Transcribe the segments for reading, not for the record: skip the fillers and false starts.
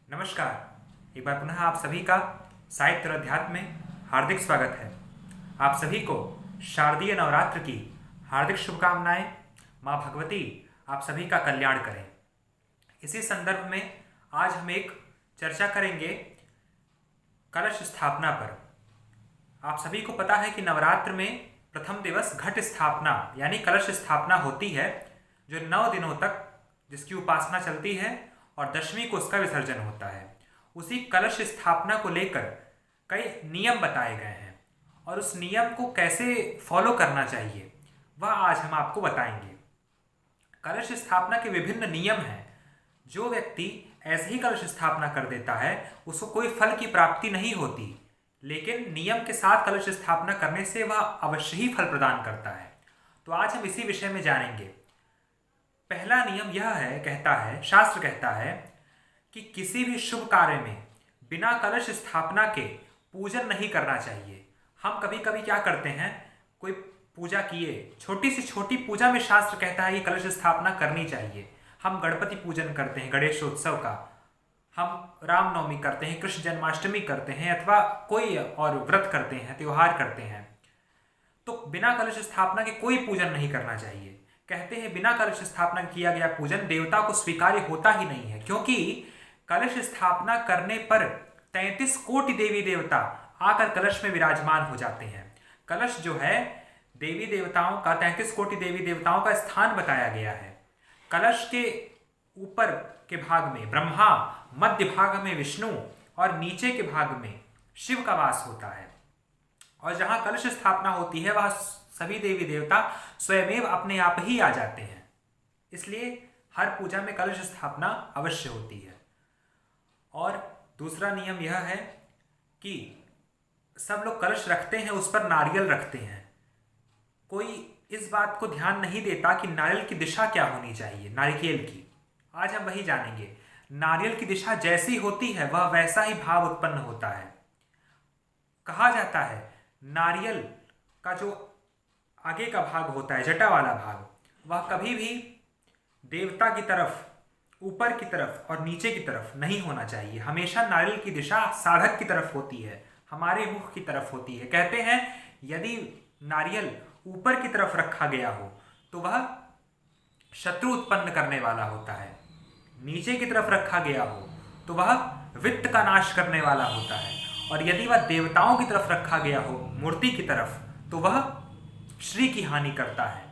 नमस्कार। एक बार पुनः आप सभी का साहित्य और अध्यात्म में हार्दिक स्वागत है। आप सभी को शारदीय नवरात्र की हार्दिक शुभकामनाएं। माँ भगवती आप सभी का कल्याण करें। इसी संदर्भ में आज हम एक चर्चा करेंगे कलश स्थापना पर। आप सभी को पता है कि नवरात्र में प्रथम दिवस घट स्थापना यानी कलश स्थापना होती है, जो 9 दिनों तक जिसकी उपासना चलती है और दशमी को उसका विसर्जन होता है। उसी कलश स्थापना को लेकर कई नियम बताए गए हैं और उस नियम को कैसे फॉलो करना चाहिए वह आज हम आपको बताएंगे। कलश स्थापना के विभिन्न नियम हैं। जो व्यक्ति ऐसे ही कलश स्थापना कर देता है उसको कोई फल की प्राप्ति नहीं होती, लेकिन नियम के साथ कलश स्थापना करने से वह अवश्य ही फल प्रदान करता है। तो आज हम इसी विषय में जानेंगे। पहला नियम यह है, शास्त्र कहता है कि किसी भी शुभ कार्य में बिना कलश स्थापना के पूजन नहीं करना चाहिए। हम कभी कभी क्या करते हैं, कोई पूजा किए, छोटी से छोटी पूजा में शास्त्र कहता है कि कलश स्थापना करनी चाहिए। हम गणपति पूजन करते हैं, गणेशोत्सव का, हम रामनवमी करते हैं, कृष्ण जन्माष्टमी करते हैं, अथवा कोई और व्रत करते हैं, त्योहार करते हैं, तो बिना कलश स्थापना के कोई पूजन नहीं करना चाहिए। कहते हैं बिना कलश स्थापना किया गया पूजन देवता को स्वीकार्य होता ही नहीं है, क्योंकि कलश स्थापना करने पर 33 कोटि देवी देवता आकर कलश में विराजमान हो जाते हैं। कलश जो है देवी देवताओं का, 33 कोटि देवी देवताओं का स्थान बताया गया है। कलश के ऊपर के भाग में ब्रह्मा, मध्य भाग में विष्णु और नीचे के भाग में शिव का वास होता है। और जहां कलश स्थापना होती है वह सभी देवी देवता स्वयमेव अपने आप ही आ जाते हैं। इसलिए हर पूजा में कलश स्थापना अवश्य होती है। और दूसरा नियम यह है कि सब लोग कलश रखते हैं, उस पर नारियल रखते हैं। कोई इस बात को ध्यान नहीं देता कि नारियल की दिशा क्या होनी चाहिए, नारिकेल की। आज हम वही जानेंगे। नारियल की दिशा जैसी होती है वह वैसा ही भाव उत्पन्न होता है। कहा जाता है नारियल का जो आगे का भाग होता है, जटा वाला भाग, वह कभी भी देवता की तरफ, ऊपर की तरफ और नीचे की तरफ नहीं होना चाहिए। हमेशा नारियल की दिशा साधक की तरफ होती है, हमारे मुख की तरफ होती है। कहते हैं यदि नारियल ऊपर की तरफ रखा गया हो तो वह शत्रु उत्पन्न करने वाला होता है, नीचे की तरफ रखा गया हो तो वह वित्त का नाश करने वाला होता है, और यदि वह देवताओं की तरफ रखा गया हो, मूर्ति की तरफ, तो वह श्री की हानि करता है।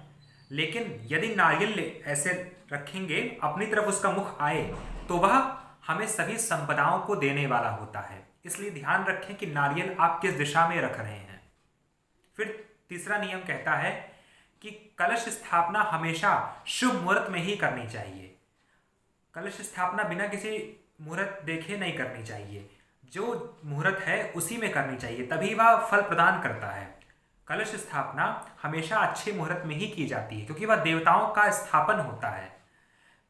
लेकिन यदि नारियल ऐसे रखेंगे, अपनी तरफ उसका मुख आए, तो वह हमें सभी संपदाओं को देने वाला होता है। इसलिए ध्यान रखें कि नारियल आप किस दिशा में रख रहे हैं। फिर तीसरा नियम कहता है कि कलश स्थापना हमेशा शुभ मुहूर्त में ही करनी चाहिए। कलश स्थापना बिना किसी मुहूर्त देखे नहीं करनी चाहिए। जो मुहूर्त है उसी में करनी चाहिए, तभी वह फल प्रदान करता है। कलश स्थापना हमेशा अच्छे मुहूर्त में ही की जाती है, क्योंकि वह देवताओं का स्थापन होता है।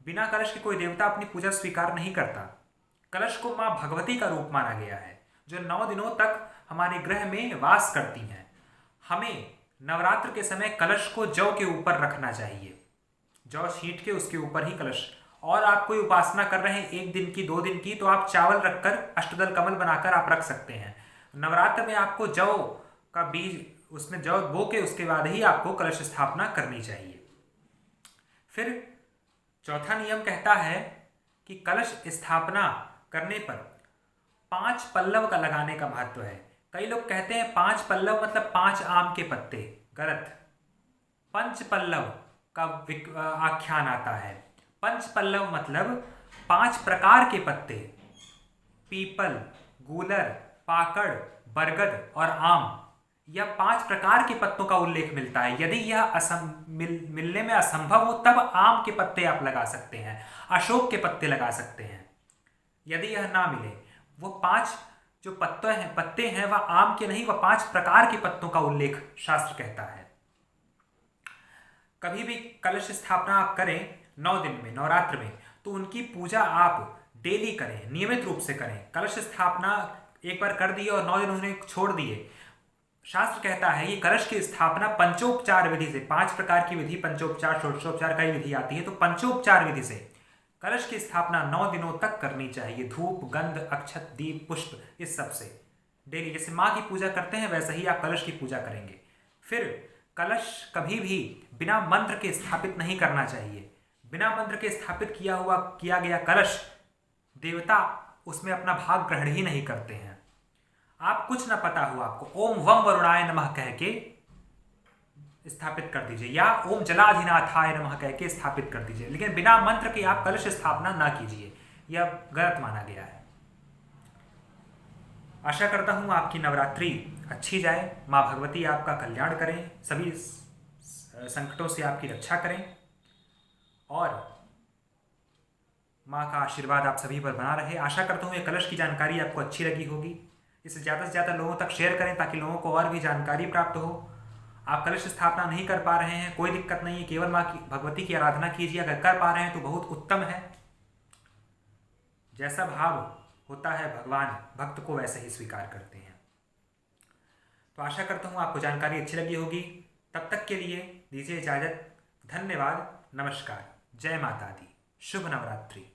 बिना कलश के कोई देवता अपनी पूजा स्वीकार नहीं करता। कलश को माँ भगवती का रूप माना गया है, जो 9 दिनों तक हमारे गृह में वास करती हैं। हमें नवरात्र के समय कलश को जौ के ऊपर रखना चाहिए, जौ छींट के उसके ऊपर ही कलश। और आप कोई उपासना कर रहे हैं 1 दिन की, 2 दिन की, तो आप चावल रखकर अष्टदल कमल बनाकर आप रख सकते हैं। नवरात्र में आपको जौ का बीज, उसमें जौ बो के उसके बाद ही आपको कलश स्थापना करनी चाहिए। फिर चौथा नियम कहता है कि कलश स्थापना करने पर 5 पल्लव का लगाने का महत्व है। कई लोग कहते हैं 5 पल्लव मतलब 5 आम के पत्ते। गलत। पंच पल्लव का आख्यान आता है। पंच पल्लव मतलब 5 प्रकार के पत्ते, पीपल, गूलर, पाकड़, बरगद और आम, यह 5 प्रकार के पत्तों का उल्लेख मिलता है। यदि यह मिलने में असंभव हो तब आम के पत्ते आप लगा सकते हैं, अशोक के पत्ते लगा सकते हैं। यदि यह ना मिले, वो 5 जो पत्ते हैं वह आम के नहीं, वह 5 प्रकार के पत्तों का उल्लेख शास्त्र कहता है। कभी भी कलश स्थापना आप करें 9 दिन में, नवरात्र में, तो उनकी पूजा आप डेली करें, नियमित रूप से करें। कलश स्थापना एक बार कर दिए और 9 दिन उन्हें छोड़ दिए, शास्त्र कहता है कि कलश की स्थापना पंचोपचार विधि से, 5 प्रकार की विधि, पंचोपचार, षोडशोपचार, कई विधि आती है, तो पंचोपचार विधि से कलश की स्थापना 9 दिनों तक करनी चाहिए, धूप, गंध, अक्षत, दीप, पुष्प, इस सब से डेली। जैसे माँ की पूजा करते हैं वैसे ही आप कलश की पूजा करेंगे। फिर कलश कभी भी बिना मंत्र के स्थापित नहीं करना चाहिए। बिना मंत्र के स्थापित किया गया कलश, देवता उसमें अपना भाग ग्रहण ही नहीं करते हैं। आप कुछ न पता हो आपको, ओम वम वरुणाय नमः कह के स्थापित कर दीजिए, या ओम जलाधिनाथाय नमः कह के स्थापित कर दीजिए, लेकिन बिना मंत्र के आप कलश स्थापना ना कीजिए, यह गलत माना गया है। आशा करता हूँ आपकी नवरात्रि अच्छी जाए, माँ भगवती आपका कल्याण करें, सभी संकटों से आपकी रक्षा करें, और माँ का आशीर्वाद आप सभी पर बना रहे। आशा करता हूँ ये कलश की जानकारी आपको अच्छी लगी होगी। इसे ज़्यादा से ज़्यादा लोगों तक शेयर करें ताकि लोगों को और भी जानकारी प्राप्त हो। आप कलश स्थापना नहीं कर पा रहे हैं, कोई दिक्कत नहीं है, केवल माँ की भगवती की आराधना कीजिए। अगर कर पा रहे हैं तो बहुत उत्तम है। जैसा भाव होता है भगवान भक्त को वैसे ही स्वीकार करते हैं। तो आशा करता हूँ आपको जानकारी अच्छी लगी होगी। तब तक के लिए दीजिए इजाज़त। धन्यवाद। नमस्कार। जय माता दी। शुभ नवरात्रि।